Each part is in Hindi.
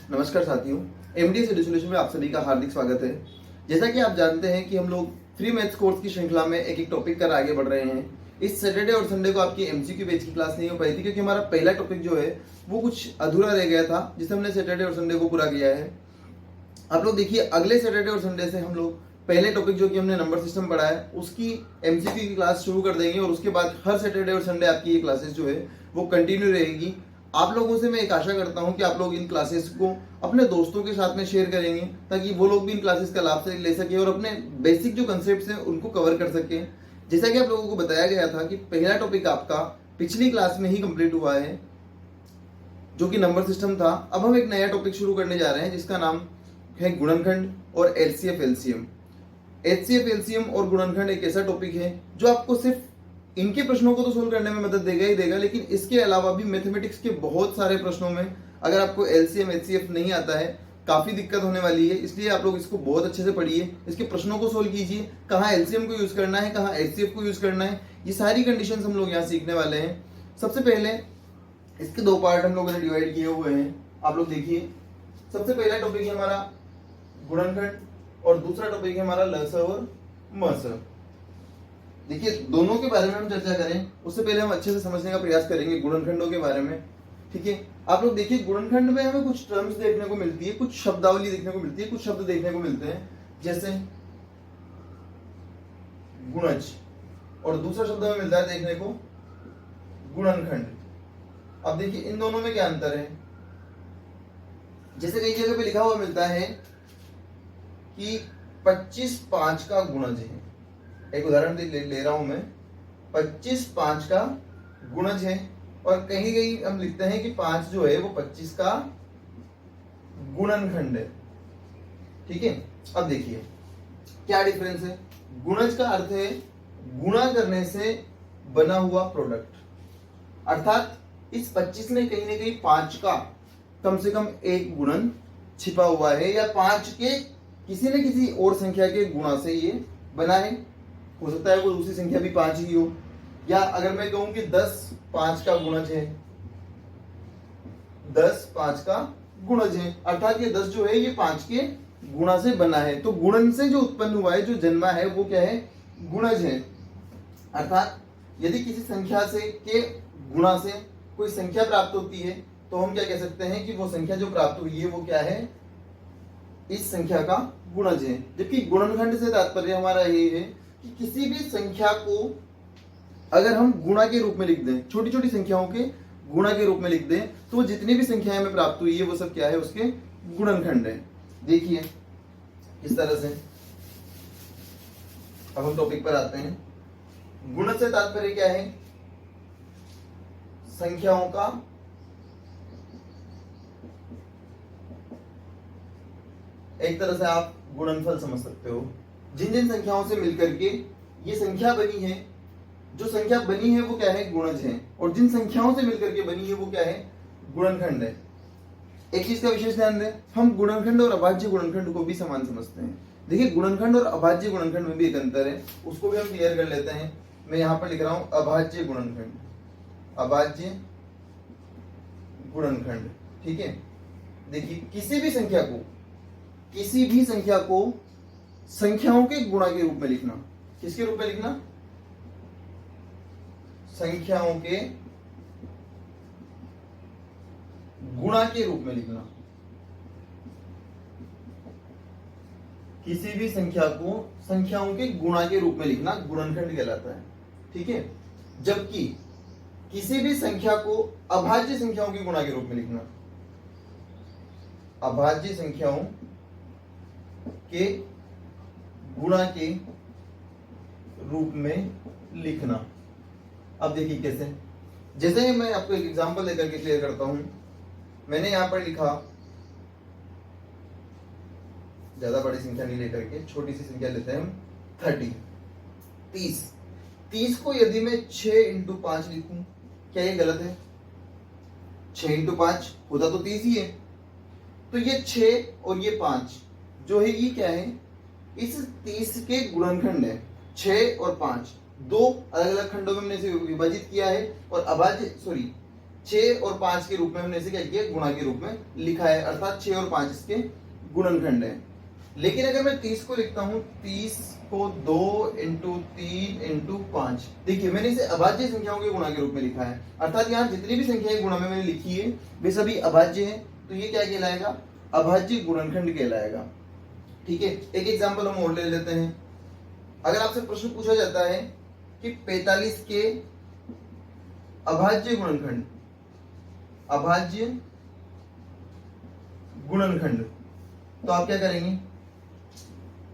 नमस्कार साथियों, एमडीएस एजुकेशन में आप सभी का हार्दिक स्वागत है। जैसा कि आप जानते हैं कि हम लोग फ्री मैथ्स कोर्स की श्रृंखला में एक एक टॉपिक कर आगे बढ़ रहे हैं। इस सैटरडे और संडे को आपकी एमसीक्यू बैच की क्लास नहीं हो पाई थी क्योंकि हमारा पहला टॉपिक जो है वो कुछ अधूरा रह गया था, जिसे हमने सैटरडे और संडे को पूरा किया है। आप लोग देखिए, अगले सैटरडे और संडे से हम लोग पहले टॉपिक जो कि हमने नंबर सिस्टम पढ़ा है उसकी एमसीक्यू की क्लास शुरू कर देंगे और उसके बाद हर सैटरडे और संडे आपकी ये क्लासेस जो है वो कंटिन्यू रहेगी। आप लोगों से मैं एक आशा करता हूं कि आप लोग इन क्लासेस को अपने दोस्तों के साथ में शेयर करेंगे ताकि वो लोग भी इन क्लासेस का लाभ से ले सके और अपने बेसिक जो कंसेप्ट्स हैं उनको कवर कर सके। जैसा कि आप लोगों को बताया गया था कि पहला टॉपिक आपका पिछली क्लास में ही कंप्लीट हुआ है जो कि नंबर सिस्टम था। अब हम एक नया टॉपिक शुरू करने जा रहे हैं जिसका नाम है गुणनखंड और एचसीएफ एलसीएम। एचसीएफ एलसीएम और गुणनखंड एक ऐसा टॉपिक है जो आपको सिर्फ इनके प्रश्नों को तो सोल्व करने में मदद देगा ही देगा, लेकिन इसके अलावा भी मैथमेटिक्स के बहुत सारे प्रश्नों में अगर आपको एलसीएम एचसीएफ नहीं आता है काफी दिक्कत होने वाली है। इसलिए आप लोग इसको बहुत अच्छे से पढ़िए, इसके प्रश्नों को सोल्व कीजिए, कहाँ एलसीएम को यूज करना है, कहाँ एचसीएफ को यूज करना है, ये सारी कंडीशंस हम लोग यहाँ सीखने वाले हैं। सबसे पहले इसके दो पार्ट हम लोगों ने डिवाइड किए हुए हैं। आप लोग देखिए, सबसे पहला टॉपिक है हमारा गुणनखंड और दूसरा टॉपिक है हमारा लस और मस। देखिए, दोनों के बारे में हम चर्चा करें उससे पहले हम अच्छे से समझने का प्रयास करेंगे गुणनखंडों के बारे में। ठीक है, आप लोग देखिए, गुणनखंड में हमें कुछ टर्म्स देखने को मिलती है, कुछ शब्दावली देखने को मिलती है, कुछ शब्द देखने को मिलते हैं जैसे गुणज, और दूसरा शब्द हमें मिलता है देखने को गुणनखंड। अब देखिए इन दोनों में क्या अंतर है। जैसे कई जगह पे लिखा हुआ मिलता है कि 25/5 का गुणज है। एक उदाहरण ले रहा हूं मैं, 25/5 का गुणज है, और कहीं कहीं हम लिखते हैं कि 5 जो है वो 25 का गुणनखंड है। ठीक है, अब देखिए क्या डिफरेंस है। गुणज का अर्थ है गुणा करने से बना हुआ प्रोडक्ट, अर्थात इस 25 में कहीं ना कहीं 5 का कम से कम एक गुणन छिपा हुआ है, या 5 के किसी न किसी और संख्या के गुणा से ये बना है। हो सकता है वो दूसरी संख्या भी 5 ही हो, या अगर मैं कहूं कि 10/5 का गुणज है, 10/5 का गुणज है, अर्थात ये 10 जो है ये 5 के गुणा से बना है। तो गुणन से जो उत्पन्न हुआ है, जो जन्मा है, वो क्या है, गुणज है। अर्थात यदि किसी संख्या से के गुणा से कोई संख्या प्राप्त होती है तो हम क्या कह सकते हैं कि वो संख्या जो प्राप्त हुई है वो क्या है, इस संख्या का गुणज है। जबकि गुणनखंड से तात्पर्य हमारा ये है कि किसी भी संख्या को अगर हम गुणा के रूप में लिख दें, छोटी छोटी संख्याओं के गुणा के रूप में लिख दें, तो वो जितनी भी संख्याएं हमें प्राप्त हुई है वो सब क्या है, उसके गुणनखंड है। देखिए इस तरह से। अब हम टॉपिक पर आते हैं। गुण से तात्पर्य क्या है, संख्याओं का एक तरह से आप गुणनफल समझ सकते हो। जिन जिन संख्याओं से मिलकर के ये संख्या बनी है, जो संख्या बनी है वो क्या है, गुणज है, और जिन संख्याओं से मिलकर के बनी है वो क्या है, गुणनखंड है। एक चीज का विशेष ध्यान दें, हम गुणनखंड और अभाज्य गुणनखंड को भी समान समझते हैं। देखिए, गुणनखंड और अभाज्य गुणनखंड में भी एक अंतर है, उसको भी हम क्लियर कर लेते हैं। मैं यहां पर लिख रहा हूं अभाज्य गुणनखंड, अभाज्य गुणनखंड। ठीक है, देखिए किसी भी संख्या को संख्याओं के गुणा के रूप में लिखना। किसके रूप में लिखना, संख्याओं के गुणा के रूप में लिखना। किसी भी संख्या को संख्याओं के गुणा के रूप में लिखना गुणनखंड कहलाता है। ठीक है, जबकि किसी भी संख्या को अभाज्य संख्याओं के गुणा के रूप में लिखना, अभाज्य संख्याओं के गुणा के रूप में लिखना। अब देखिए कैसे, जैसे ही मैं आपको एक एग्जांपल लेकर के क्लियर करता हूं। मैंने यहां पर लिखा, ज्यादा बड़ी संख्या नहीं लेकर के छोटी सी संख्या लेते हैं हम, 30। 30 को यदि मैं 6 × 5 लिखूं, क्या ये गलत है? 6 × 5 होता तो 30 ही है। तो ये 6 और ये 5 जो है ये क्या है, इस 30 के गुणनखंड है। 6 और 5 दो अलग अलग खंडों में हमने इसे विभाजित किया है, और अभाज्य 6 और 5 के रूप में हमने इसे क्या किया, गुणा के रूप में लिखा है, अर्थात 6 और 5 इसके गुणनखंड है। लेकिन अगर मैं 30 को लिखता हूं, 30 को 2 इंटू 3 इंटू 5, देखिए मैंने इसे अभाज्य संख्याओं के गुणा के रूप में लिखा है, अर्थात यहाँ जितनी भी संख्याएं गुणा में मैंने लिखी है वे सभी अभाज्य हैं, तो ये क्या कहलाएगा, अभाज्य गुणनखंड कहलाएगा। ठीक है, एक एग्जांपल हम और ले लेते हैं। अगर आपसे प्रश्न पूछा जाता है कि 45 के अभाज्य गुणनखंड, अभाज्य गुणनखंड, तो आप क्या करेंगे,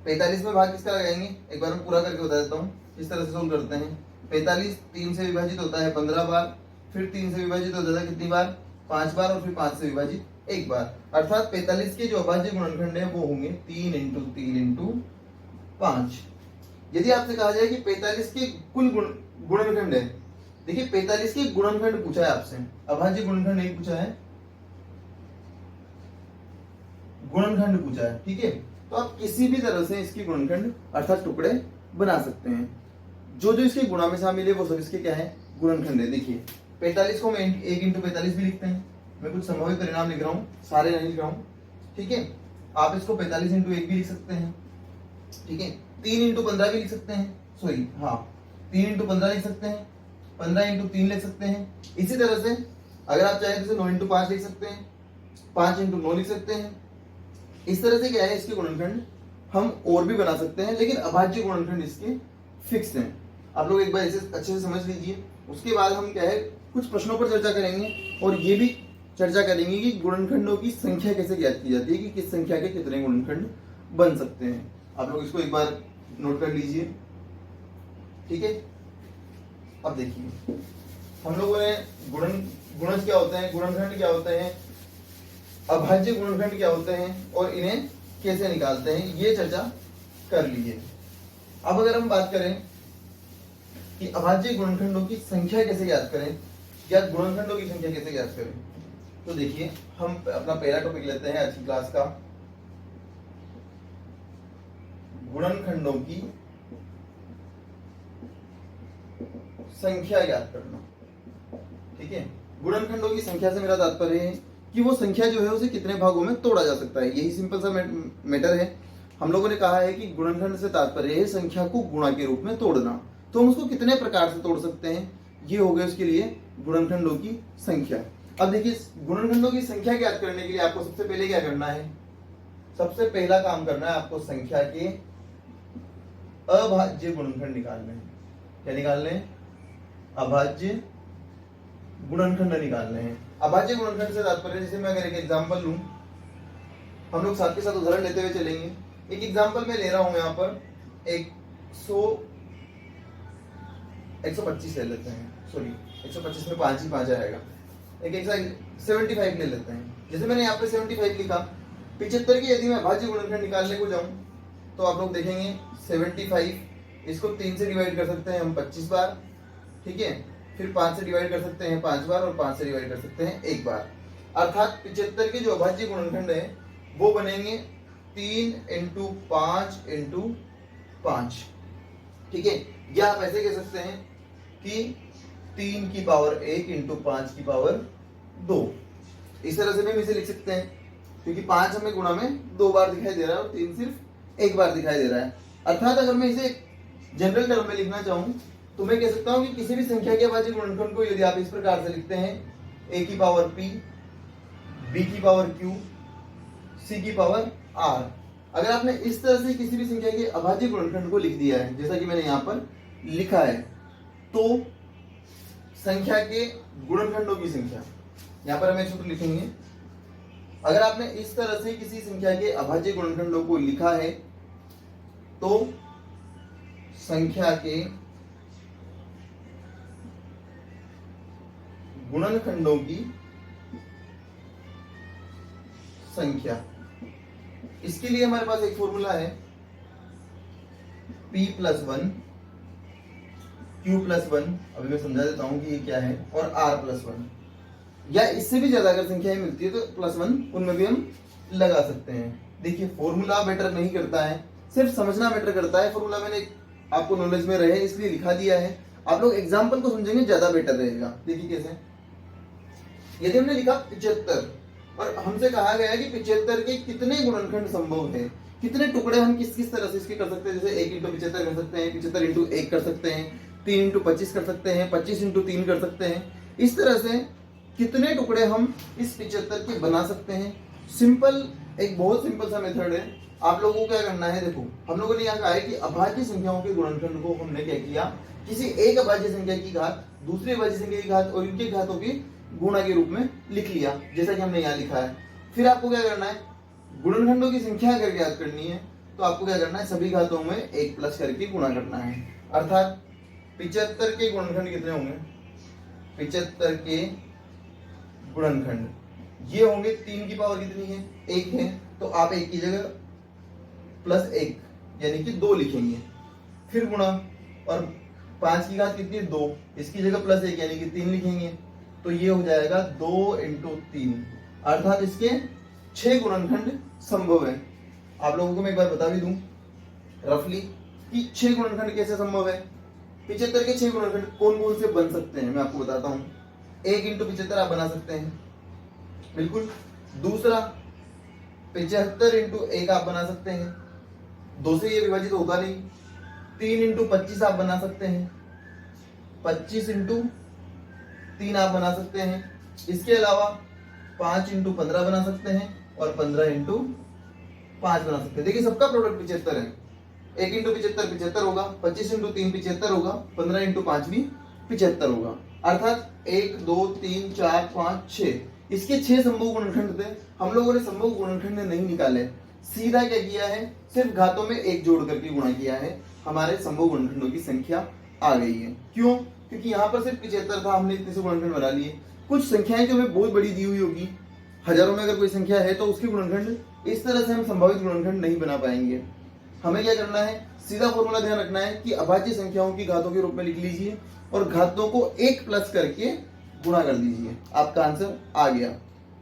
45 में भाग किसका लगाएंगे, एक बार मैं पूरा करके बता देता हूँ किस तरह से सोल्व करते हैं। 45 3 से विभाजित होता है 15 बार, फिर 3 से विभाजित होता है कितनी बार, 5 बार, और फिर 5 से विभाजित 1 बार, अर्थात 45 के जो अभाज्य गुणनखंड है वो होंगे 3 इंटू 3 इंटू 5। यदि आपसे कहा जाए कि 45 के कुल गुणनखंड है, देखिए 45 के गुणनखंड पूछा है आपसे, अभाज्य गुणनखंड नहीं पूछा है, गुणनखंड पूछा है। ठीक है, तो आप किसी भी तरह से इसकी गुणनखंड अर्थात टुकड़े बना सकते हैं। जो जो इसके गुणा में शामिल है वो सब इसके क्या है, गुणनखंड है। देखिए 45 को मैं 1 इंटू 45 भी लिखते हैं, मैं कुछ संभावित परिणाम लिख रहा हूँ, सारे नहीं लिख रहा हूँ। ठीक है, आप इसको 45 इंटू 1 भी लिख सकते हैं। ठीक है, 3 इंटू 15 भी लिख सकते हैं, सॉरी हाँ 3 इंटू 15 लिख सकते हैं, 15 इंटू 3 लिख सकते हैं। इसी तरह से अगर आप चाहें तो 9 इंटू 5 लिख सकते हैं, 5 इंटू 9 लिख सकते हैं। इस तरह से क्या है, इसके गुणनखंड हम और भी बना सकते हैं, लेकिन अभाज्य गुणनखंड इसके फिक्स हैं। आप लोग एक बार इसे अच्छे से समझ लीजिए, उसके बाद हम क्या है कुछ प्रश्नों पर चर्चा करेंगे और ये भी चर्चा करेंगे कि गुणनखंडों की संख्या कैसे ज्ञात की जाती है, कि किस संख्या के कितने गुणनखंड बन सकते हैं। आप लोग इसको एक बार नोट कर लीजिए। ठीक है, अब देखिए हम लोगों ने गुणज क्या होते हैं, गुणनखंड क्या होते हैं, अभाज्य गुणनखंड क्या होते हैं और इन्हें कैसे निकालते हैं, ये चर्चा कर लीजिए। अब अगर हम बात करें कि अभाज्य गुणनखंडों की संख्या कैसे ज्ञात करें या गुणनखंडों की संख्या कैसे ज्ञात करें, तो देखिए हम अपना पहला टॉपिक लेते हैं आज की क्लास का, गुणनखंडों की संख्या ज्ञात करना। ठीक है, गुणनखंडों की संख्या से मेरा तात्पर्य है कि वो संख्या जो है उसे कितने भागों में तोड़ा जा सकता है, यही सिंपल सा मैटर है। हम लोगों ने कहा है कि गुणनखंड से तात्पर्य है संख्या को गुणा के रूप में तोड़ना, तो हम उसको कितने प्रकार से तोड़ सकते हैं, ये हो गया उसके लिए गुणनखंडों की संख्या। अब देखिए गुणनखंडों की संख्या ज्ञात करने के लिए आपको सबसे पहले क्या करना है, सबसे पहला काम करना है आपको संख्या के अभाज्य गुणनखंड निकालने हैं। क्या निकालने हैं, अभाज्य गुणनखंड निकालने हैं। अभाज्य गुणनखंड से तात्पर्य, जैसे मैं अगर एक एग्जांपल लूं, हम लोग साथ के साथ उदाहरण लेते हुए चलेंगे। एक एग्जांपल मैं ले रहा हूं यहाँ पर 125 ले लेते हैं, सॉरी 125 में 5 ही 5 आएगा, एक 75 ले लेते हैं। जैसे मैंने यहाँ पे 75 लिखा, 75 की यदि मैं अभाज्य गुणनखंड निकालने को जाऊं तो आप लोग देखेंगे 75 इसको 3 से डिवाइड कर सकते हैं हम 25 बार। ठीक है, फिर 5 से डिवाइड कर सकते हैं 5 बार और 5 से डिवाइड कर सकते हैं 1 बार, अर्थात 75 के जो अभाज्य गुणनखंड है वो बनेंगे 3 इंटू 5 इंटू 5। ठीक है, या आप ऐसे कह सकते हैं कि 3 की पावर 1 इंटू 5 की पावर 2। इस तरह से भी हम इसे लिख सकते हैं, क्योंकि 5 हमें गुणा में 2 बार दिखाई दे रहा है और 3 सिर्फ 1 बार दिखाई दे रहा है। अर्थात अगर मैं इसे जनरल टर्म में लिखना चाहूं तो मैं कह सकता हूं कि किसी भी संख्या के अभाज्य गुणनखंड को यदि आप इस प्रकार से लिखते हैं, a की पावर p, b की पावर q, c की पावर r। अगर आपने इस तरह से किसी भी संख्या के अभाज्य गुणनखंड को लिख दिया है जैसा कि मैंने यहाँ पर लिखा है, तो संख्या के गुणनखंडों की संख्या यहाँ पर हमें सूत्र लिखेंगे। अगर आपने इस तरह से किसी संख्या के अभाज्य गुणनखंडों को लिखा है तो संख्या के गुणनखंडों की संख्या, इसके लिए हमारे पास एक फॉर्मूला है p प्लस 1 q प्लस 1, अभी मैं समझा देता हूं कि ये क्या है, और r प्लस 1, या इससे भी ज्यादा अगर संख्याएं मिलती है तो प्लस 1 उनमें भी हम लगा सकते हैं। देखिए फॉर्मूला मैटर नहीं करता है, सिर्फ समझना मैटर करता है। फॉर्मूला मैंने आपको नॉलेज में रहे इसलिए लिखा दिया है, आप लोग एग्जाम्पल को समझेंगे ज्यादा बेटर रहेगा। देखिए कैसे, यदि हमने लिखा 75 और हमसे कहा गया कि 75 के कितने गुणनखंड संभव है, कितने टुकड़े हम किस किस तरह से इसके कर सकते हैं, जैसे 1 इंटू 75 कर सकते हैं, 75 इंटू 1 कर सकते हैं, 3 इंटू 25 कर सकते हैं, 25 इंटू 3 कर सकते हैं। इस तरह से कितने टुकड़े हम इस 75 के बना सकते हैं। सिंपल, एक बहुत सिंपल सा मेथड है। आप लोगों को क्या करना है, देखो हम लोगों ने यहाँ कहा है कि अभाज्य संख्याओं के गुणनखंड को हमने क्या किया, किसी एक अभाज्य संख्या की घात दूसरी अभाज्य संख्या की घात और इनके घातों की गुणा के रूप में लिख लिया, जैसा कि हमने यहाँ लिखा है। फिर आपको क्या करना है, गुणनखंडों की संख्या अगर ज्ञात करनी है तो आपको क्या करना है, सभी घातों में 1 प्लस करके गुणा करना है। अर्थात 75 के गुणनखंड कितने होंगे, 75 के गुणनखंड ये होंगे, 3 की पावर कितनी है, 1 है, तो आप 1 की जगह प्लस 1 यानी कि 2 लिखेंगे, फिर गुणा, और 5 की घात कितनी है, 2, इसकी जगह प्लस 1 यानी कि 3 लिखेंगे, तो ये हो जाएगा 2 इंटू 3, अर्थात इसके 6 गुणनखंड संभव है। आप लोगों को मैं एक बार बता भी दूं रफली कि 6 गुणनखंड कैसे संभव है। 75 के 6 गुणनखंड कौन कौन से बन सकते हैं, मैं आपको बताता हूं। 1 इंटू 75 आप बना सकते हैं, बिल्कुल। दूसरा 75 इंटू 1 आप बना सकते हैं, 2 से ये विभाजित होगा नहीं। 3 इंटू 25 आप बना सकते हैं, 25 इंटू 3 आप बना सकते हैं। इसके अलावा 5 इंटू 15 बना सकते हैं और 15 इंटू 5 बना सकते हैं। देखिए सबका प्रोडक्ट 75 है। 1 इंटू 75 75 होगा, 25 इंटू 3 75 होगा, 15 इंटू 5 भी 75 होगा। अर्थात 1 2 3 4 5 6, इसके 6 संभव गुणनखंड थे। हम लोगों ने संभव गुणनखंड नहीं निकाले, सीधा क्या किया है, सिर्फ घातों में 1 जोड़ करके गुणा किया है, हमारे संभव गुणनखंडों की संख्या आ गई है। क्यों? क्योंकि यहाँ पर सिर्फ 75 था, हमने इतने से गुणनखंड बना लिए। कुछ संख्याएं जो हमें बहुत बड़ी दी हुई होगी, हजारों में अगर कोई संख्या है, तो उसके गुणनखंड इस तरह से हम संभावित गुणनखंड नहीं बना पाएंगे। हमें क्या करना है, सीधा फॉर्मूला ध्यान रखना है कि अभाज्य संख्याओं की घातों के रूप में लिख लीजिए और घातों को 1 प्लस करके गुणा कर दीजिए, आपका आंसर आ गया।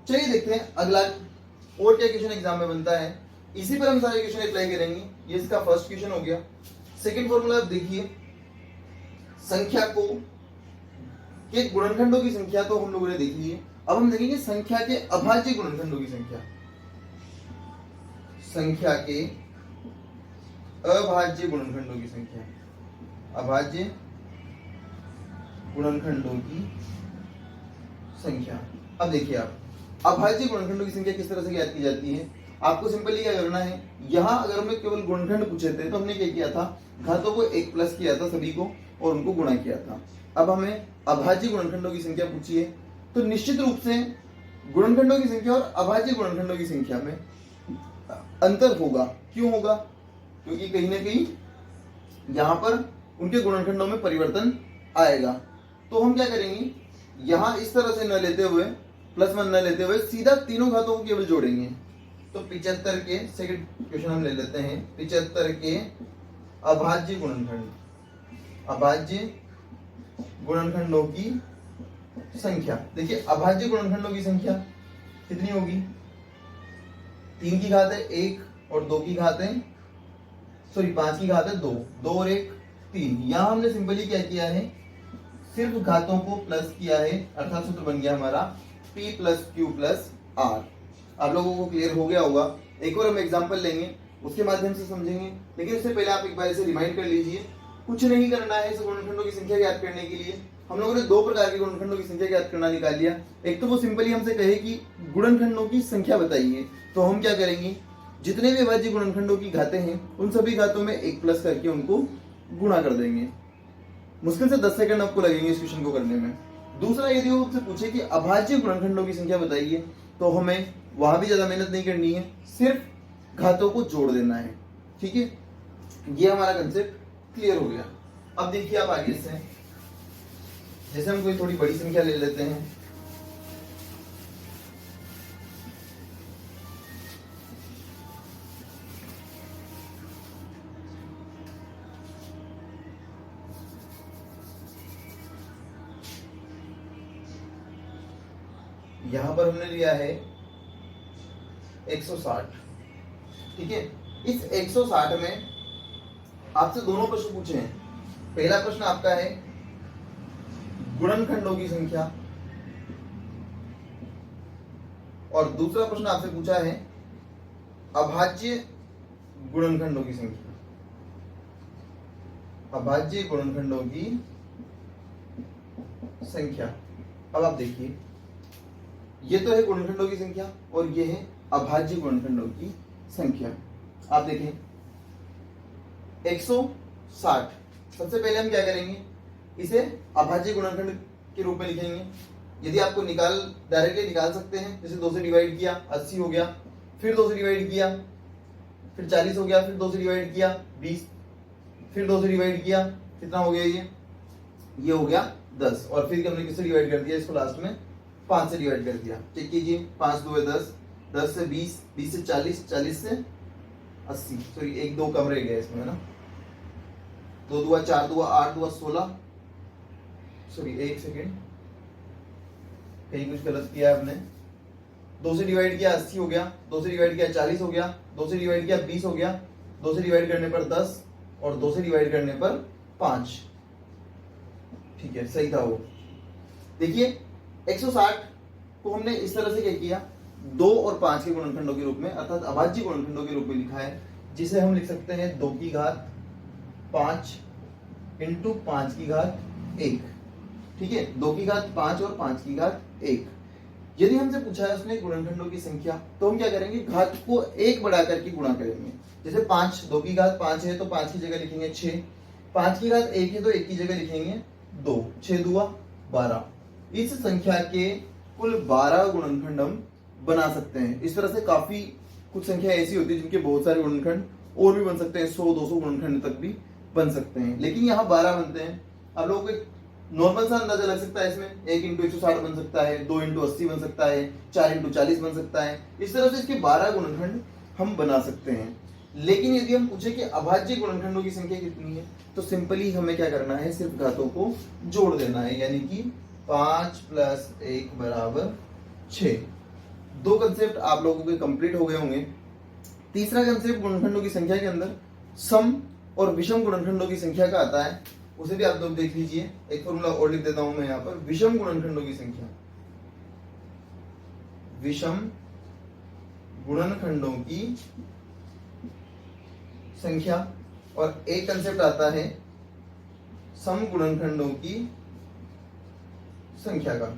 चलिए देखते हैं अगला और क्या क्वेश्चन एग्जाम में बनता है। इसी पर हम सारे क्वेश्चन अप्लाई करेंगे। ये इसका फर्स्ट क्वेश्चन हो गया। सेकंड फॉर्मूला आप देखिए, संख्या को के गुणनखंडों की संख्या तो हम लोगों ने देख ली है। अब हम देखेंगे संख्या के अभाज्य गुणनखंडों की संख्या। संख्या के अभाज्य गुणनखंडों की संख्या, अभाज्य गुणनखंडों की संख्या। अब देखिए आप, अभाज्य गुणनखंडों की संख्या किस तरह से ज्ञात की जाती है। आपको सिंपली क्या करना है, यहाँ अगर हमें केवल गुणनखंड पूछे थे तो हमने क्या किया था, घातों को 1 प्लस किया था सभी को और उनको गुणा किया था। अब हमें अभाज्य गुणनखंडों की संख्या पूछी है, तो निश्चित रूप से गुणनखंडों की संख्या और अभाज्य गुणनखंडों की संख्या में अंतर होगा। क्यों होगा? क्योंकि कहीं ना कहीं यहाँ पर उनके गुणनखंडों में परिवर्तन आएगा। तो हम क्या करेंगे, यहाँ इस तरह से न लेते हुए, +1 न लेते हुए, सीधा तीनों घातों को केवल जोड़ेंगे। तो 75 के सेकंड क्वेश्चन हम ले लेते हैं, 75 के अभाज्य गुणनखंड, अभाज्य गुणनखंडों की संख्या। देखिए अभाज्य गुणनखंडों की संख्या कितनी होगी, 3 की घात है 1 और 2 की घात है, सॉरी 5 की घात है 2, 2 और 1 3। यहाँ हमने सिंपली क्या किया है, सिर्फ घातों को प्लस किया है, अर्थात सूत्र बन गया हमारा P + Q + R। आप लोगों को क्लियर हो गया होगा। एक और हम एग्जांपल लेंगे, उसके माध्यम से समझेंगे, लेकिन उससे पहले आप एक बार इसे रिमाइंड कर लीजिए। कुछ नहीं करना है इस गुणनखंडों की संख्या ज्ञात करने के लिए। हम लोगों ने 2 प्रकार के गुणनखंडों की संख्या ज्ञात करना निकाल लिया। एक तो वो सिंपली हमसे कहे कि गुणनखंडों की संख्या बताइए, तो हम क्या करेंगे, जितने भी अभाज्य गुणनखंडों की घातें हैं उन सभी घातों में 1 प्लस करके उनको गुणा कर देंगे। मुश्किल से 10 सेकंड आपको लगेंगे इस क्वेश्चन को करने में। दूसरा, यदि वो आपसे पूछे कि अभाज्य गुणनखंडों की संख्या बताइए, तो हमें वहां भी ज्यादा मेहनत नहीं करनी है, सिर्फ घातों को जोड़ देना है। ठीक है, ये हमारा कंसेप्ट क्लियर हो गया। अब देखिए आप आगे से, जैसे हम कोई थोड़ी बड़ी संख्या ले लेते हैं, यहां पर हमने लिया है 160। ठीक है, इस 160 में आपसे दोनों प्रश्न पूछे हैं। पहला प्रश्न आपका है गुणनखंडों की संख्या, और दूसरा प्रश्न आपसे पूछा है अभाज्य गुणनखंडों की संख्या, अभाज्य गुणनखंडों की संख्या। अब आप देखिए, ये तो है गुणनखंडों की संख्या और ये है अभाज्य गुणनखंडों की संख्या। आप देखें 160, सबसे पहले हम क्या करेंगे, इसे अभाज्य गुणनखंड के रूप में लिखेंगे। यदि आपको डायरेक्टली निकाल सकते हैं, जैसे 2 से डिवाइड किया 80 हो गया, फिर 2 से डिवाइड किया फिर 40 हो गया, फिर 2 से डिवाइड किया 20, फिर 2 से डिवाइड किया, कितना हो गया ये हो गया 10, और फिर हमने किससे डिवाइड कर दिया इसको, लास्ट में 5 से डिवाइड कर दिया। चेक कीजिए, 5 2 है 10, 10 से 20, 20 से 40, 40 से 80, सॉरी 1 2 कम रह गया इसमें, है ना, 2 2 4 2 8 2 16, सॉरी 1 सेकेंड, कहीं कुछ गलत किया आपने। 2 से डिवाइड किया 80 हो गया, 2 से डिवाइड किया 40 हो गया, 2 से डिवाइड किया 20 हो गया, 2 से डिवाइड करने पर 10 और 2 से डिवाइड करने पर 5। ठीक है, सही था वो। देखिए 160 को हमने इस तरह से क्या किया, 2 और 5 के गुणनखंडों के रूप में, अर्थात अभाज्य गुणनखंडों के रूप में लिखा है, जिसे हम लिख सकते हैं 2 की घात 5 इंटू 5 की घात 1। ठीक है, 2 की घात 5 और 5 की घात 1। यदि हमसे पूछा है उसने गुणनखंडों की संख्या, तो हम क्या करेंगे, घात को 1 बढ़ा करके गुणा करेंगे। जैसे 5, 2 की घात 5 है तो 5 की जगह लिखेंगे 6, 5 की घात 1 है तो 1 की जगह लिखेंगे 2, 6 2 12। इस संख्या के कुल 12 गुणनखंड हम बना सकते हैं। इस तरह से काफी कुछ संख्या ऐसी होती है जिनके बहुत सारे गुणनखंड और भी बन सकते हैं, 100 200 गुणनखंड तक भी बन सकते हैं, लेकिन यहाँ 12 बनते हैं। आप लोगों को एक नॉर्मल सा अंदाजा लग सकता है इसमें, 1 इंटू 160 बन सकता है, 2 इंटू 80 बन सकता है, 4 इंटू 40 बन सकता है। इस तरह से इसके 12 गुणनखंड हम बना सकते हैं। लेकिन यदि हम पूछे कि अभाज्य गुणनखंडों की संख्या कितनी है, तो सिंपली हमें क्या करना है, सिर्फ घातों को जोड़ देना है, यानी कि 5 प्लस 1 बराबर 6। 2 कंसेप्ट आप लोगों के कंप्लीट हो गए होंगे। तीसरा कंसेप्ट गुणनखंडों की संख्या के अंदर सम और विषम गुणनखंडों की संख्या का आता है, उसे भी आप लोग देख लीजिए। एक फॉर्मूला और लिख देता हूं मैं यहां पर, विषम गुणनखंडों की संख्या, विषम गुणनखंडों की संख्या, और एक कंसेप्ट आता है सम गुणनखंडों की संख्या का।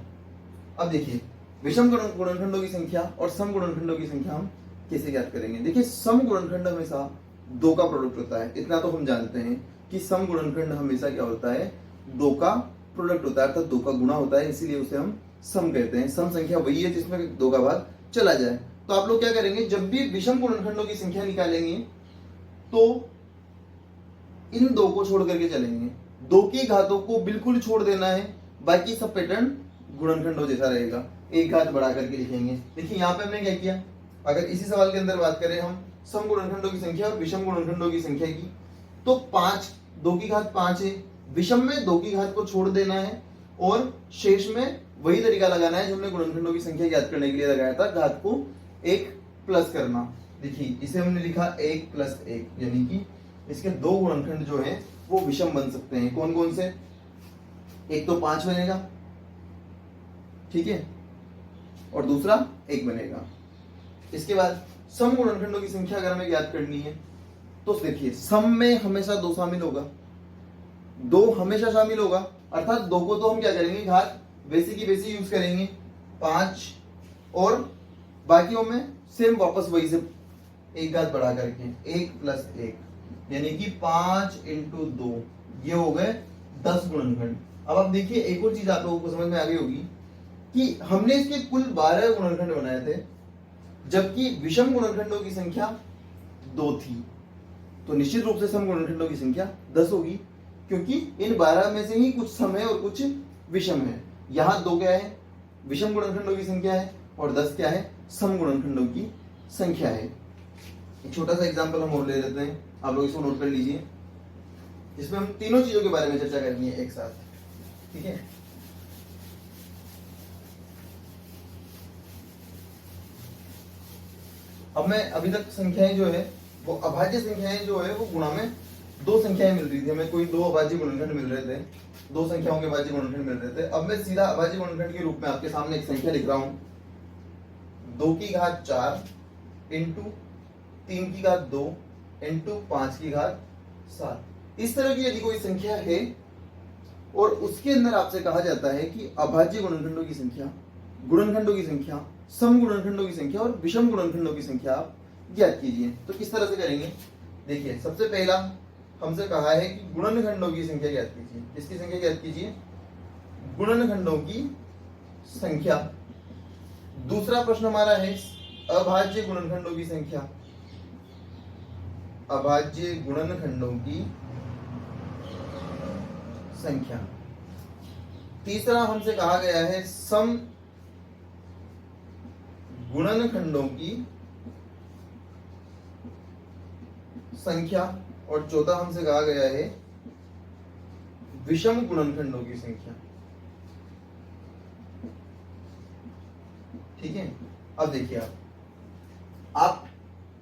अब देखिए विषम गुणनखंडों की संख्या और सम गुणनखंडों की संख्या हम कैसे ज्ञात करेंगे। देखिए सम गुणनखंड हमेशा 2 का प्रोडक्ट होता है, इतना तो हम जानते हैं कि सम गुणनखंड हमेशा क्या होता है, 2 का प्रोडक्ट होता है, अर्थात 2 का गुणा होता है, इसीलिए उसे हम सम कहते हैं। सम संख्या वही है जिसमें 2 का भाग चला जाए। तो आप लोग क्या करेंगे, जब भी विषम गुणनखंडों की संख्या निकालेंगे तो इन 2 को छोड़ करके चलेंगे, 2 की घातों को बिल्कुल छोड़ देना है, बाकी सब पैटर्न गुणनखंडों जैसा रहेगा, एक घात बढ़ा करके लिखेंगे। देखिए यहाँ पे हमने क्या किया, अगर इसी सवाल के अंदर बात करें हम सम गुणनखंडों की संख्या और विषम गुणनखंडों की संख्या की, तो 5, 2 की घात 5 है, विषम में 2 की घात को छोड़ देना है और शेष में वही तरीका लगाना है जो हमने गुणनखंडों की संख्या ज्ञात करने के लिए लगाया था, घात को 1 प्लस करना। देखिए इसे हमने लिखा 1 प्लस 1, यानी कि इसके 2 गुणनखंड जो है वो विषम बन सकते हैं। कौन कौन से, एक तो 5 बनेगा, ठीक है, और दूसरा 1 बनेगा। इसके बाद सम गुणनखंडों की संख्या अगर हमें ज्ञात करनी है तो देखिए सम में हमेशा 2 शामिल होगा, 2 हमेशा शामिल होगा, अर्थात 2 को तो हम क्या करेंगे, घात वैसी की वैसी यूज करेंगे, 5, और बाकियों में सेम वापस वही से एक घात बढ़ा करके 1 प्लस 1, यानी कि 5 इंटू 2, ये हो गए 10 गुणनखंड। अब आप देखिए एक और चीज आप लोगों को समझ में आ गई होगी कि हमने इसके कुल 12 गुणनखंड बनाए थे, जबकि विषम गुणनखंडों की संख्या 2 थी, तो निश्चित रूप से सम गुणनखंडों की संख्या 10 होगी, क्योंकि इन 12 में से ही कुछ सम है और कुछ विषम है। यहाँ 2 क्या है, विषम गुणनखंडों की संख्या है, और 10 क्या है, सम गुणनखंडों की संख्या है। एक छोटा सा एग्जांपल हम और ले लेते हैं, आप लोग इसको नोट कर लीजिए, जिसमें हम तीनों चीजों के बारे में चर्चा करेंगे एक साथ, ठीक है। अब मैं अभी तक संख्याएं जो है वो अभाज्य संख्याएं जो है वो गुणा में 2 संख्याएं मिल रही थी हमें, कोई 2 अभाज्य गुणनखंड मिल रहे थे, 2 संख्याओं के अभाज्य गुणनखंड मिल रहे थे। अब मैं सीधा अभाज्य गुणनखंड के रूप में आपके सामने एक संख्या लिख रहा हूं, 2 की घात 4 इंटू 3 की घात 2 इंटू 5 की घात 7। इस तरह की यदि कोई संख्या है और उसके अंदर आपसे कहा जाता है कि अभाज्य गुणनखंडों की संख्या, गुणनखंडों की संख्या, सम गुणनखंडों की संख्या और विषम गुणनखंडों की संख्या आप ज्ञात कीजिए, तो किस तरह से करेंगे? देखिए, सबसे पहला हमसे कहा है कि गुणनखंडों की संख्या ज्ञात कीजिए। किसकी संख्या ज्ञात कीजिए? गुणनखंडों की संख्या। दूसरा प्रश्न हमारा है अभाज्य गुणनखंडों की संख्या, अभाज्य गुणनखंडों की संख्या। तीसरा हमसे कहा गया है सम गुणनखंडों की संख्या और चौथा हमसे कहा गया है विषम गुणनखंडों की संख्या। ठीक है, अब देखिए आप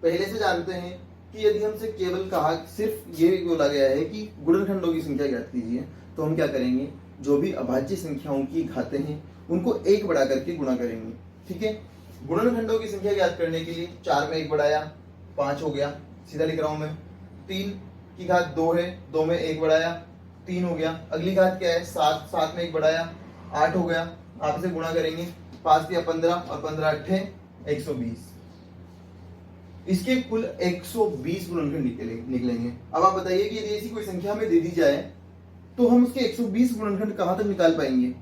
पहले से जानते हैं कि यदि हमसे केवल कहा सिर्फ ये बोला गया है कि गुणनखंडों की संख्या ज्ञात कीजिए, तो हम क्या करेंगे? जो भी अभाज्य संख्याओं की घातें हैं उनको 1 बढ़ा करके गुणा करेंगे। ठीक है, गुणनखंडों की संख्या ज्ञात करने के लिए 4 में 1 बढ़ाया 5 हो गया, सीधा लिख रहा हूं मैं। 3 की घात 2 है, 2 में 1 बढ़ाया 3 हो गया। अगली घात क्या है? 7, 7 में 1 बढ़ाया 8 हो गया। आप इसे गुणा करेंगे, 5 दिया 15 और 15 अट्ठे 120। इसके कुल 120 गुणनखंड निकलेंगे। अब आप बताइए कि यदि ऐसी कोई संख्या हमें दे दी जाए तो हम उसके 120 गुणनखंड कहां तक निकाल पाएंगे?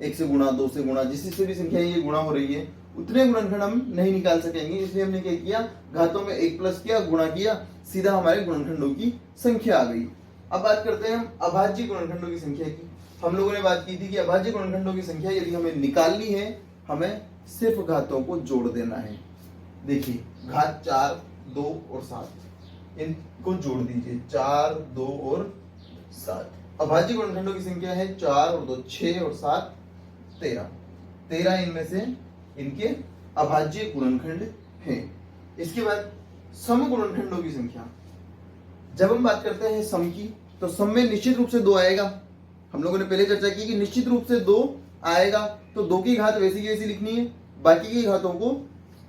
1 से गुणा, 2 से गुणा, जिससे भी संख्या ये गुणा हो रही है उतने गुणनखंड हम नहीं निकाल सकेंगे। इसलिए हमने क्या किया? घातों में 1 प्लस किया, गुणा किया, सीधा हमारे गुणनखंडों की संख्या आ गई। अब बात करते हैं हम अभाज्य गुणनखंडों की संख्या की। हम लोगों ने बात की थी कि अभाज्य गुणनखंडों की संख्या यदि हमें निकालनी है, हमें सिर्फ घातों को जोड़ देना है। देखिए, घात 4, 2 और 7 इनको जोड़ दीजिए, 4, 2 और 7। अभाज्य गुणनखंडों की संख्या है 4 और 2 6 और 7 13। 13 इनमें से इनके अभाज्य गुणनखंड हैं। इसके बाद सम गुणनखंडों की संख्या। जब हम बात करते हैं सम की, तो सम में निश्चित रूप से 2 आएगा। हम लोगों ने पहले चर्चा की कि निश्चित रूप से 2 आएगा, तो 2 की घात वैसी की वैसी लिखनी है, बाकी की घातों को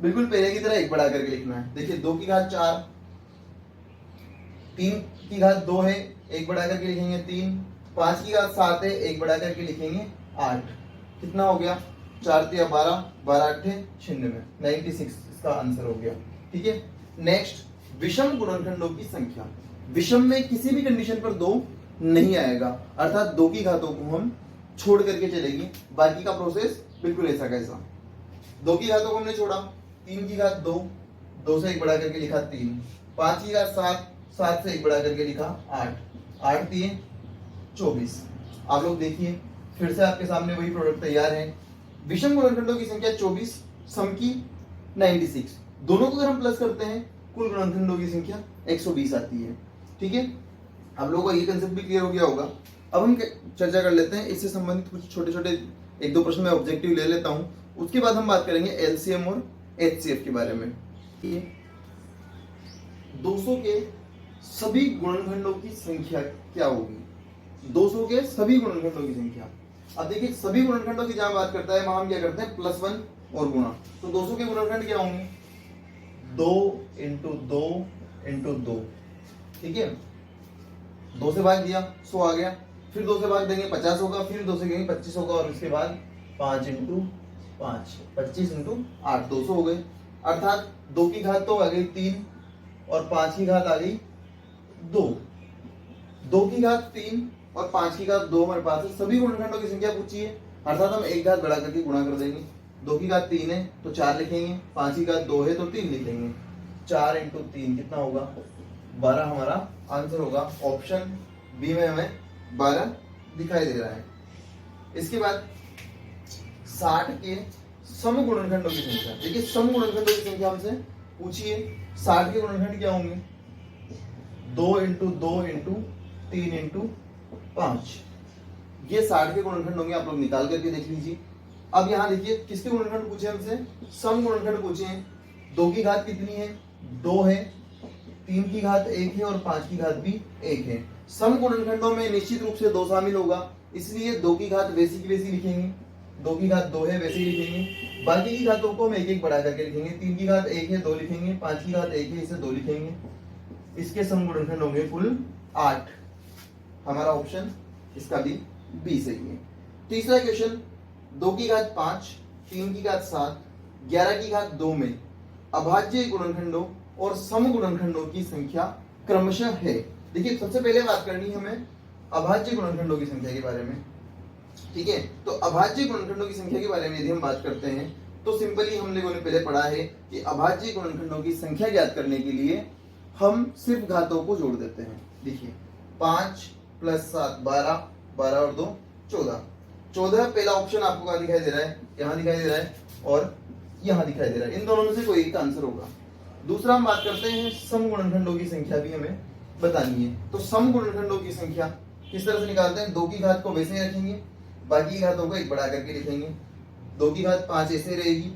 बिल्कुल पहले की तरह 1 बढ़ा करके लिखना है। देखिए, 2 की घात 4, 3 की घात 2 है, 1 बढ़ा करके लिखेंगे 3, 5 की घात 7 है, 1 बढ़ा करके लिखेंगे 8। कितना हो गया? 4 तिया 12, 12 अट्ठे 96 इसका आंसर हो गया। ठीक है, नेक्स्ट विषम गुणनखंडों की संख्या। विषम में किसी भी कंडीशन पर 2 नहीं आएगा, अर्थात 2 की घातों को हम छोड़ करके चलेंगे। बाकी का प्रोसेस बिल्कुल ऐसा कैसा। 2 की घातों को हमने छोड़ा, 3 की घात 2, 2 से 1 बढ़ा करके लिखा 3, 5 की घात 7, 7 से 1 बढ़ा करके लिखा 8, 8 दिए 24। आप लोग देखिए, फिर से आपके सामने वही प्रोडक्ट तैयार है। विषम गुणनखंडों की संख्या 24, सम की 96। दोनों को अगर हम प्लस करते हैं, कुल गुणनखंडों की संख्या 120 आती है। ठीक है, आप लोगों का ये कंसेप्ट भी क्लियर हो गया होगा। अब हम चर्चा कर लेते हैं इससे संबंधित कुछ छोटे छोटे 1-2 प्रश्न मैं ऑब्जेक्टिव ले लेता हूं, उसके बाद हम बात करेंगे एलसीएम और एचसीएफ के बारे में। 200 के सभी गुणनखंडों की संख्या क्या होगी? 200 के सभी गुणनखंडों की संख्या। अब देखिए, सभी गुणनखंडों की जहां बात करता है वहां हम क्या करते हैं? +1 और गुणा। तो 200 के गुणनखंड क्या होंगे? 2 इंटू 2 इंटू 2। ठीक है, 2 से भाग दिया 100 आ गया, फिर 2 से भाग देंगे 50 होगा, फिर 2 से देंगे 25 होगा, और उसके बाद 5 इंटू 5, 25 इंटू 8, 200 हो गए। अर्थात 2 की घात तो आ गई 3 और 5 की घात आ गई 2। 2 की घात 3 और 5 की घात 2 हमारे पास है। सभी गुणनखंडों की संख्या पूछी है, अर्थात हम 1 घात बढ़ा करके गुणा कर देंगे। 2 की घात 3 है तो 4 लिखेंगे, 5 की घात 2 है तो 3 लिखेंगे। 4 इंटू 3 कितना होगा? 12 हमारा आंसर होगा। ऑप्शन बी में हमें 12 दिखाई दे रहा है। इसके बाद 60 के सम गुणनखंडों की संख्या। देखिए, सम गुणनखंडों की संख्या हमसे पूछी है। 60 के गुणनखंड क्या होंगे? 2 इंटू 2 इंटू 3 इंटू 5। ये 60 के गुणनखंड होंगे, आप लोग निकाल करके देख लीजिए। अब यहाँ देखिए, किसके गुणनखंड पूछे हमसे? सम गुणनखंड पूछे हैं। 2 की घात कितनी है? 2 है, 3 की घात 1 है और 5 की घात भी 1 है। सम गुणनखंडों में निश्चित रूप से 2 शामिल होगा, इसलिए 2 की घात वैसी की वैसी लिखेंगे। 2 की घात 2 है वैसे ही लिखेंगे। बाकी की घातों को हम एक एक बढ़ा करके लिखेंगे। 3 की घात 1 है 2 लिखेंगे, 5 की घात 1 है इसे 2 लिखेंगे। इसके सम गुणनखंड होंगे कुल 8। हमारा ऑप्शन इसका भी बी सही है। तीसरा क्वेश्चन, 2 की घात 5, 3 की घात 7, 11 की घात 2 में अभाज्य गुणनखंडों और सम गुणनखंडों की संख्या क्रमशः है। देखिए सबसे पहले बात करनी है हमें अभाज्य गुणनखंडों की संख्या के बारे में, ठीक है। तो अभाज्य गुणनखंडों की संख्या के बारे में यदि हम बात करते हैं तो सिंपली हम लोगों ने पहले पढ़ा है कि अभाज्य गुणनखंडों की संख्या ज्ञात करने के लिए हम सिर्फ घातों को जोड़ देते हैं। देखिए 5 + 7 12, 12 और 2 14, 14 पहला ऑप्शन आपको कहाँ दिखाई दे रहा है, यहाँ दिखाई दे रहा है और यहाँ दिखाई दे रहा है। इन दोनों में से कोई एक का आंसर होगा। दूसरा हम बात करते हैं सम गुणनखंडों की संख्या भी हमें बतानी है। तो सम गुणनखंडों की संख्या किस तरह से निकालते हैं, 2 की घात को वैसे ही रखेंगे, बाकी की घातों को एक बढ़ा करके लिखेंगे। 2 की घात 5 ऐसे रहेगी,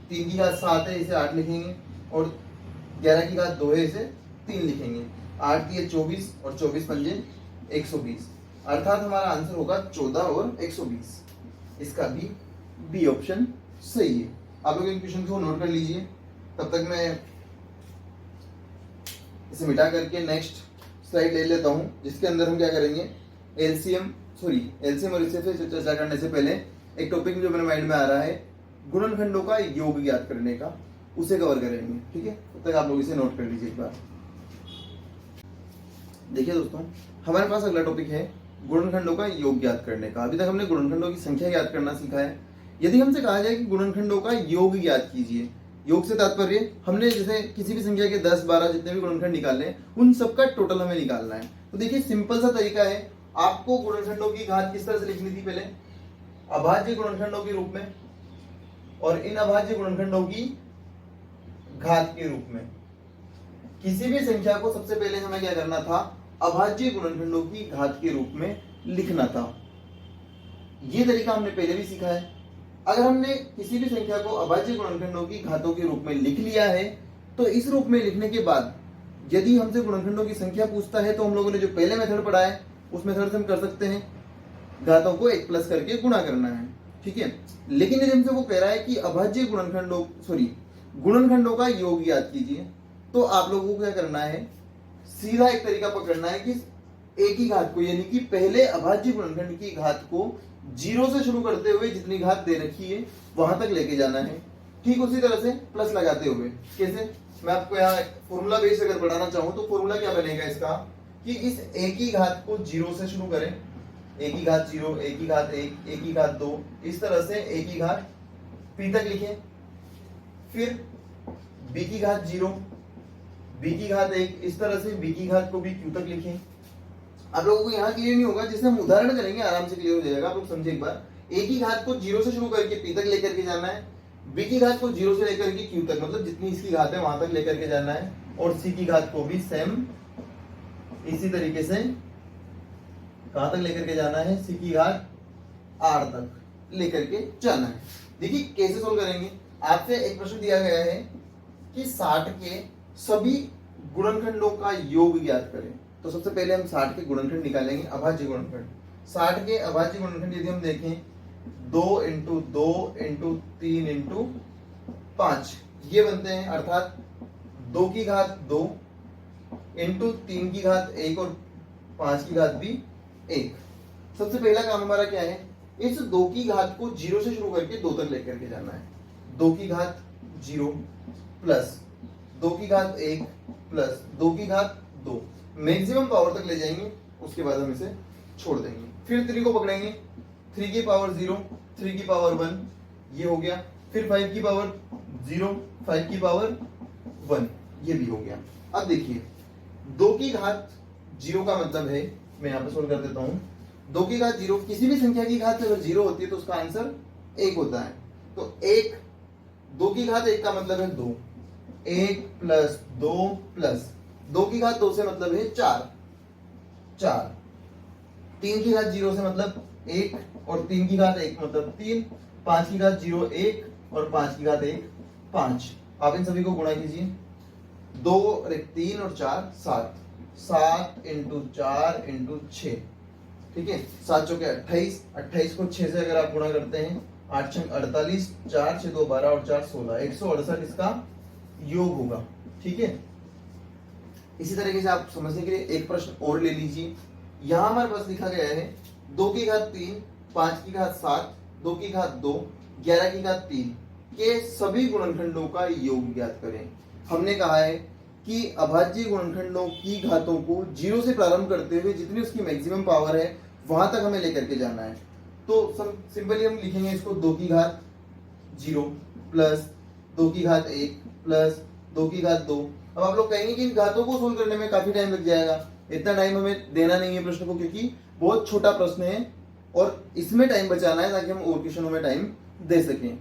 3 की घात 7 है इसे 8 लिखेंगे और 11 की घात 2 है इसे 3 लिखेंगे। 8 की 24 और 24 पंजे 120, अर्थात हमारा आंसर होगा 14 और 120। इसका भी बी ऑप्शन सही है। आप लोग इन क्वेश्चन को नोट कर लीजिए, तब तक मैं इसे मिटा करके नेक्स्ट स्लाइड ले लेता हूं, जिसके अंदर हम क्या करेंगे एलसीएम और इससे फिर चर्चा करने से पहले एक टॉपिक जो मेरे माइंड में आ रहा है गुणनखंडों का योग ज्ञात करने का, उसे कवर करेंगे, ठीक है। तब तक आप लोग इसे नोट कर लीजिए एक बार। देखिए दोस्तों, हमारे पास अगला टॉपिक है गुणनखंडों का योग ज्ञात करने का। अभी तक हमने गुणनखंडों की संख्या ज्ञात करना सीखा है। यदि हमसे कहा जाए कि गुणनखंडों का योग ज्ञात कीजिए, योग से तात्पर्य हमने जैसे किसी भी संख्या के 10 12 जितने भी गुणनखंड निकाले उन सबका टोटल हमें निकालना है। तो देखिए सिंपल सा तरीका है, आपको गुणनखंडों की घात किस तरह से लिखनी थी, पहले अभाज्य गुणनखंडों के रूप में और इन अभाज्य गुणनखंडों की घात के रूप में। किसी भी संख्या को सबसे पहले हमें क्या करना था, अभाज्य गुणनखंडों की घात के रूप में लिखना था। यह तरीका हमने पहले भी सीखा है। अगर हमने किसी भी संख्या को अभाज्य गुणनखंडों की घातों के रूप में लिख लिया है तो इस रूप में लिखने के बाद यदि हमसे गुणनखंडों की संख्या पूछता है तो हम लोगों ने जो पहले मेथड पढ़ा है उस मेथड से हम कर सकते हैं, घातों को 1 प्लस करके गुणा करना है, ठीक है। लेकिन यदि हमसे वो कह रहा है कि अभाज्य गुणनखंडों का योग ज्ञात कीजिए, तो आप लोगों को क्या करना है, सीधा एक तरीका पकड़ना है कि एक ही घात को, यानी कि पहले अभाज्य गुणनखंड की घात को 0 से शुरू करते हुए जितनी घात दे रखी है वहां तक लेके जाना है। ठीक उसी तरह से प्लस लगाते हुए, कैसे, मैं आपको यहाँ फॉर्मूला बेस अगर बढ़ाना चाहूं तो फॉर्मूला क्या बनेगा इसका, कि इस एक ही घात को 0 से शुरू करें, एक ही घात 0, एक ही घात 1, एक ही घात 2, इस तरह से एक ही घात p तक लिखें। फिर b की घात 0, b की घात 1, इस तरह से b की घात को भी q तक लिखें। आप लोगों को यहाँ क्लियर नहीं होगा, जिससे हम उदाहरण करेंगे आराम से क्लियर हो जाएगा। आप लोग समझे एक बार, एक ही घात को 0 से शुरू करके p तक लेकर के जाना है, b की घात को 0 से लेकर के q तक, मतलब जितनी इसकी घात है वहां तक लेकर के जाना है, और c की घात को भी सेम इसी तरीके से कहां तक लेकर के जाना है, c की घात r तक लेकर के जाना है। देखिए कैसे सोल्व करेंगे, आपसे एक प्रश्न दिया गया है कि 60 के सभी गुणनखंडों का योग ज्ञात करें। तो सबसे पहले हम 60 के गुणनखंड निकालेंगे, अभाज्य गुणनखंड। 60 के अभाज्य गुणनखंड यदि हम देखें 2 × 2 × 3 × 5 ये बनते हैं, अर्थात 2 की घात 2 × 3 की घात 1 और 5 की घात भी 1। सबसे पहला काम हमारा क्या है, इस 2 की घात को 0 से शुरू करके 2 तक लेकर के जाना है। 2 की घात 0 प्लस 2 की घात 1 प्लस 2 की घात 2, मैक्सिमम पावर तक ले जाएंगे, उसके बाद हम इसे छोड़ देंगे। फिर 3 को पकड़ेंगे, 3 की पावर 0, 3 की पावर 1, ये हो गया। फिर 5 की पावर 0, 5 की पावर 1, ये भी हो गया। अब देखिए 2 की घात 0 का मतलब है, मैं यहाँ पे सोल्व कर देता हूँ, 2 की घात 0, किसी भी संख्या की घात अगर 0 होती है तो उसका आंसर 1 होता है। तो 1, 2 की घात 1 का मतलब है 2, 1 प्लस 2 प्लस 2 की घात 2 से मतलब है 4, 3 की घात 0 से मतलब 1 और 3 की घात 1 मतलब 3, 5 की घात 0 1 और 5 की घात 1 5। आप इन सभी को गुणा कीजिए, 2 और 1 3 और 4 7, 7 × 4 × 6, ठीक है, 7 चौके 28, 28 को 6 से अगर आप गुणा करते हैं, 8 छंग 48, 4 6 2 12 और 4 16, 168 इसका योग होगा। ठीक है, इसी तरीके से आप समझने के लिए एक प्रश्न और ले लीजिए। यहां हमारे पास लिखा गया है 2 की घात 3, 5 की घात 7, 2 की घात 2, 11 की घात 3 के सभी गुणनखंडों का योग ज्ञात करें। हमने कहा है कि अभाज्य गुणनखंडों की घातों को 0 से प्रारंभ करते हुए जितनी उसकी मैक्सिमम पावर है वहां तक हमें लेकर के जाना है। तो सिंपली हम लिखेंगे इसको 2 की घात 0 प्लस 2 की घात 1 प्लस 2 की घात 2। अब आप लोग कहेंगे कि इन घातों को सोल्व करने में काफी टाइम लग जाएगा। इतना टाइम हमें देना नहीं है प्रश्न को, क्योंकि बहुत छोटा प्रश्न है और इसमें टाइम बचाना है ताकि हम और क्वेश्चनों में टाइम दे सकें।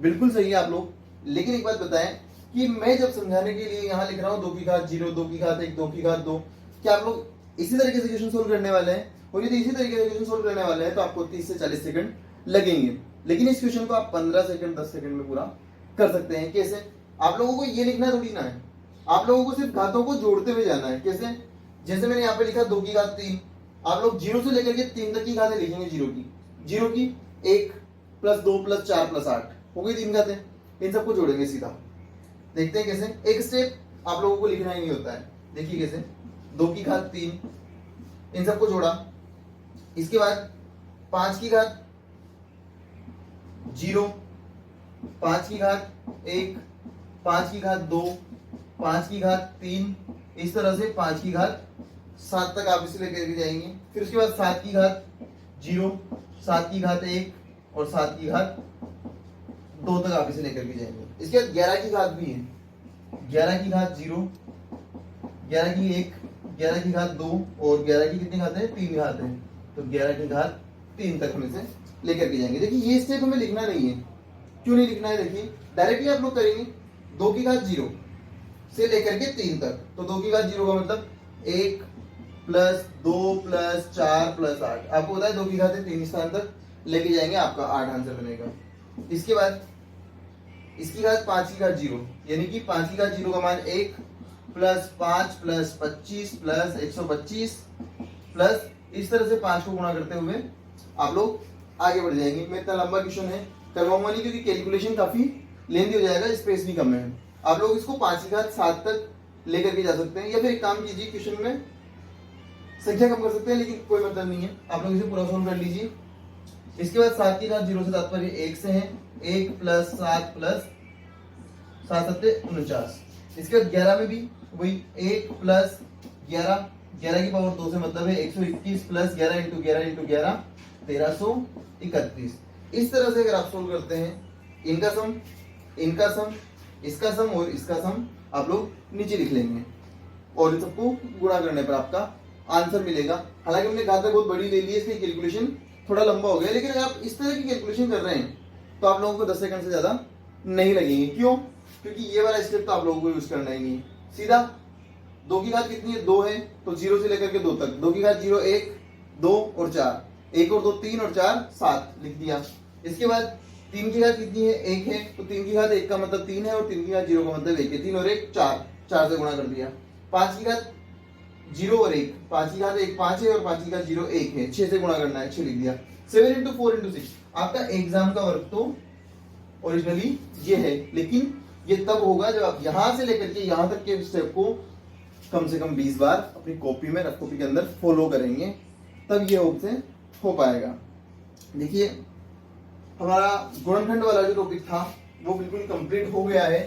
बिल्कुल सही है आप लोग, लेकिन एक बात बताएं कि मैं जब समझाने के लिए यहाँ लिख रहा हूँ 2 की घात 0, 2 की घात 1, 2 की घात 2, क्या आप लोग इसी तरीके से क्वेश्चन सोल्व करने वाले हैं? और यदि इसी तरीके से क्वेश्चन सोल्व करने वाले हैं तो आपको 30 से 40 सेकंड लगेंगे, लेकिन इस क्वेश्चन को आप 15 सेकंड 10 सेकंड में पूरा कर सकते हैं। कैसे? आप लोगों को ये लिखना थोड़ी ना है, आप लोगों को सिर्फ घातों को जोड़ते हुए जाना है। कैसे? जैसे मैंने यहाँ पे लिखा 2 की घात 3, आप लोग 0 से लेकर के 3 तक की घातें लिखेंगे। 0 की 1 प्लस 2 प्लस 4 प्लस 8 हो गई 3 घातें, इन सबको जोड़ेंगे सीधा। देखते हैं कैसे। एक स्टेप आप लोगों को लिखना ही नहीं होता है, देखिए कैसे। 2 की घात 3, इन सबको जोड़ा, इसके बाद 5 की घात 0, 5 की घात 1, 5 की घात 2, 5 की घात 3, इस तरह से 5 की घात 7 तक आप इसे लेकर के जाएंगे। फिर उसके बाद 7 की घात 0, 7 की घात 1 और 7 की घात 2 तक आप इसे लेकर के जाएंगे। इसके बाद 11 की घात भी है, 11 की घात 0, 11 की 1, 11 की घात 2 और 11 की कितनी घात है? 3 घात है, तो 11 की घात 3 तक हम इसे लेकर के जाएंगे। देखिए ये स्टेप हमें लिखना नहीं है। क्यों नहीं लिखना है? देखिए डायरेक्टली आप लोग करेंगे 2 की घात 0 से लेकर के 3 तक, तो 2 की घात 0 का मतलब 1 प्लस 2 प्लस 4 प्लस 8, आपको पता है 2 की घात 3 स्थान तक लेके जाएंगे, आपका 8 आंसर बनेगा। इसके बाद इसकी घात 5 की घात 0, यानी कि 5 की घात 0 का मान 1 प्लस 5 प्लस 25 प्लस 125 प्लस इस तरह से 5 को गुणा करते हुए आप लोग आगे बढ़ जाएंगे। मैं इतना लंबा क्वेश्चन है करवाऊंगा नहीं, क्योंकि कैलकुलेशन काफी लेंथी हो जाएगा, स्पेस भी कम है। आप लोग इसको 5 की घात 7 तक लेकर के जा सकते हैं, या फिर एक काम कीजिए, क्वेश्चन में संख्या कम कर सकते हैं, लेकिन कोई मतलब नहीं है, आप लोग इसे पूरा सोल्व कर लीजिए। इसके बाद 7 की घात 0 से तात्पर्य 1 से है, 1 प्लस 7 प्लस 7 7 49। इसके बाद 11 में भी वही 1 प्लस 11, 11 की पावर 2 से मतलब है 121 प्लस 11 इंटू 11 इंटू 11 1331। इस तरह से अगर आप सोल्व करते हैं, इनका सम, इनका सम, इसका सम और इसका सम आप लोग नीचे लिख लेंगे और इन सबको गुणा करने पर आपका आंसर मिलेगा। हालांकि हमने घातें बहुत बड़ी ले ली है, इसलिए कैलकुलेशन थोड़ा लंबा हो गया, लेकिन अगर आप इस तरह की कैलकुलेशन कर रहे हैं तो आप लोगों को 10 सेकंड से ज्यादा नहीं लगेंगे। क्यों? क्योंकि ये वाला स्टेप तो आप लोगों को यूज करना ही नहीं। सीधा 2 की घात कितनी है? 2 है, तो 0 से लेकर के 2 तक। 2 की घात 0 1, 2 और 4, 1 और 2 3 और 4 7 लिख दिया। इसके बाद 3 की घात कितनी है? 1 है, तो 3 की घात 1 का मतलब 3 है और 3 की घात 0 का मतलब 1 है। 3 और 1 4, 4 से गुणा कर दिया। 5 की घात 0 और 1, 5 की घात 1 5 है और 5 की घात 0 1 है, 6 से गुणा करना है, 6 लिख दिया। 7 इंटू 4 इंटू 6, आपका एग्जाम का वर्क तो ओरिजिनली ये है, लेकिन ये तब होगा जब आप यहां से लेकर के यहां तक के स्टेप को कम से कम 20 बार अपनी कॉपी में, रफ कॉपी के अंदर फॉलो करेंगे, तब ये हो पाएगा। देखिए हमारा गुणनखंड वाला जो टॉपिक था वो बिल्कुल कंप्लीट हो गया है।